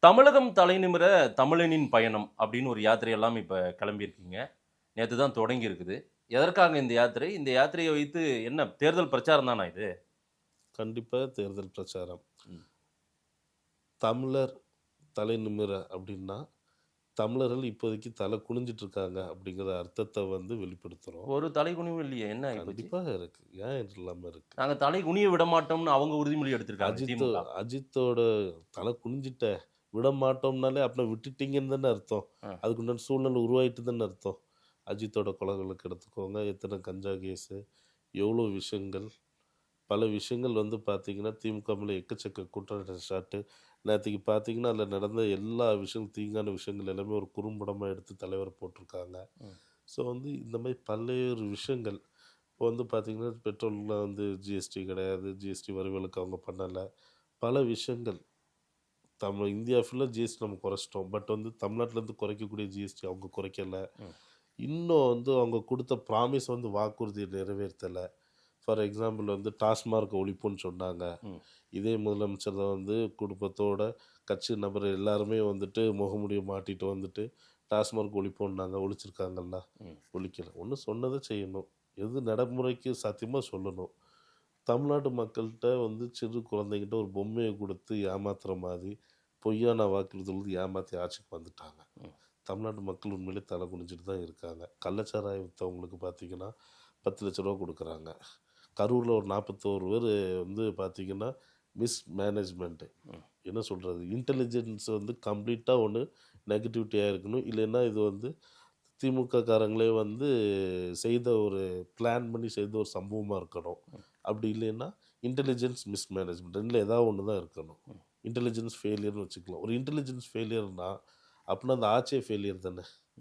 தமிழகம் தலைநிமிர தமிழனின் பயணம் அப்படின்னு ஒரு யாத்திரை எல்லாம் இப்ப கிளம்பியிருக்கீங்க. நேத்து தான் தொடங்கி இருக்குது. எதற்காக இந்த யாத்திரை? இந்த யாத்திரையை வைத்து என்ன தேர்தல் பிரச்சாரம் தானா இது? கண்டிப்பா தேர்தல் பிரச்சாரம். ம். தமிழர் தலை நிமிர அப்படின்னா, தமிழர்கள் இப்போதைக்கு தலை குனிஞ்சிட்டு இருக்காங்க அப்படிங்கிற அர்த்தத்த வெளிப்படுத்துறோம். ஒரு தலைகுனிவும் இல்லையே! என்ன ஆயிப்போச்சு? கண்டிப்பா இருக்கு. ஏன் இல்லாம இருக்கு? நாங்க தலை குனிய விட மாட்டோம்னு அவங்க உறுதிமொழி எடுத்திருக்காங்க அஜித் திமுக. அஜித்தோட தலை குனிஞ்சிட்ட விட மாட்டோம்னாலே அப்புறம் விட்டுட்டீங்கன்னு தானே அர்த்தம். அ. அதுக்கு உண்டான சூழ்நிலை உருவாயிட்டு தானே அர்த்தம். அஜித்தோட கொலை வழக்கு எடுத்துக்கோங்க. எத்தனை கஞ்சா கேஸு, எவ்வளோ விஷயங்கள். பல விஷயங்கள் பார்த்தீங்கன்னா, திமுக மேல எக்கச்சக்க குற்றச்சாட்டு. நேத்தைக்கு பார்த்தீங்கன்னா, அதில நடந்த எல்லா விஷயம் தீங்கான விஷயங்கள் எல்லாமே ஒரு குறும்படமா எடுத்து தலைவர் போட்டிருக்காங்க. ம். ஸோ இந்த மாரி பல்வேறு விஷயங்கள். இப்போ பார்த்தீங்கன்னா, பெட்ரோல்ல ஜிஎஸ்டி கிடையாது. ஜிஎஸ்டி வரிவிலக்கு அவங்க பண்ணல. பல விஷயங்கள். இந்தியா ஃபுல்லா ஜிஎஸ்டி நம்ம குறைச்சிட்டோம். பட் தமிழ்நாட்டிலேருந்து குறைக்கக்கூடிய ஜிஎஸ்டி அவங்க குறைக்கல. ம். இன்னும் அவங்க குடுத்த ப்ராமிஸ் வாக்குறுதிய நிறைவேத்தல. ஃபார் எக்ஸாம்பிள் டாஸ்மார்க் ஒழிப்புன்னு சொன்னாங்க. ம். இதே முதலமைச்சர் தான் குடும்பத்தோட கட்சி நபர் எல்லாருமே முகமூடிய மாட்டிட்டு டாஸ்மார்க் ஒழிப்போம்னாங்க. ஒழிச்சிருக்காங்கல்ல? ம். ஒழிக்கல. ஒண்ணு சொன்னத செய்யணும். எது நடைமுறைக்கு சாத்தியமோ சொல்லணும். தமிழ்நாட்டு மக்கள்ட்ட சிறு குழந்தைகிட்ட ஒரு பொம்மைய குடுத்து ஏமாத்துற மாதிரி, பொய்யான வாக்குறுதி ஏமாத்தி ஆட்சிக்கு வந்துட்டாங்க. ம். தமிழ்நாட்டு மக்கள் உண்மையிலே தலை குனிஞ்சிட்டு தான் இருக்காங்க. கள்ளச்சாராயம் வித்தவங்களுக்கு பார்த்தீங்கன்னா, ரூ. 10,00,000 குடுக்குறாங்க. கரூர்ல ஒரு 41 பேரு பார்த்தீங்கன்னா, மிஸ்மேனேஜ்மென்ட். ம். என்ன சொல்றது? இன்டெலிஜென்ஸ் கம்ப்ளீட்டா ஒண்ணு நெகட்டிவிட்டியா இருக்கணும். இல்லைன்னா இது திமுக காரங்களே செய்த ஒரு பிளான் பண்ணி செய்த ஒரு சம்பவமா இருக்கணும். ம். அப்படி இல்லைன்னா, இன்டெலிஜென்ஸ் மிஸ்மேனேஜ்மென்ட் 2ல ஏதாவது ஒண்ணு தான் இருக்கணும். ம். இன்டெலிஜென்ஸ் ஃபெயிலியர்ன்னு வச்சுக்கலாம். ஒரு இன்டெலிஜென்ஸ் ஃபெயிலியர்னா, அப்பன்னா அந்த ஆட்சியே ஃபெயிலியர் தானே!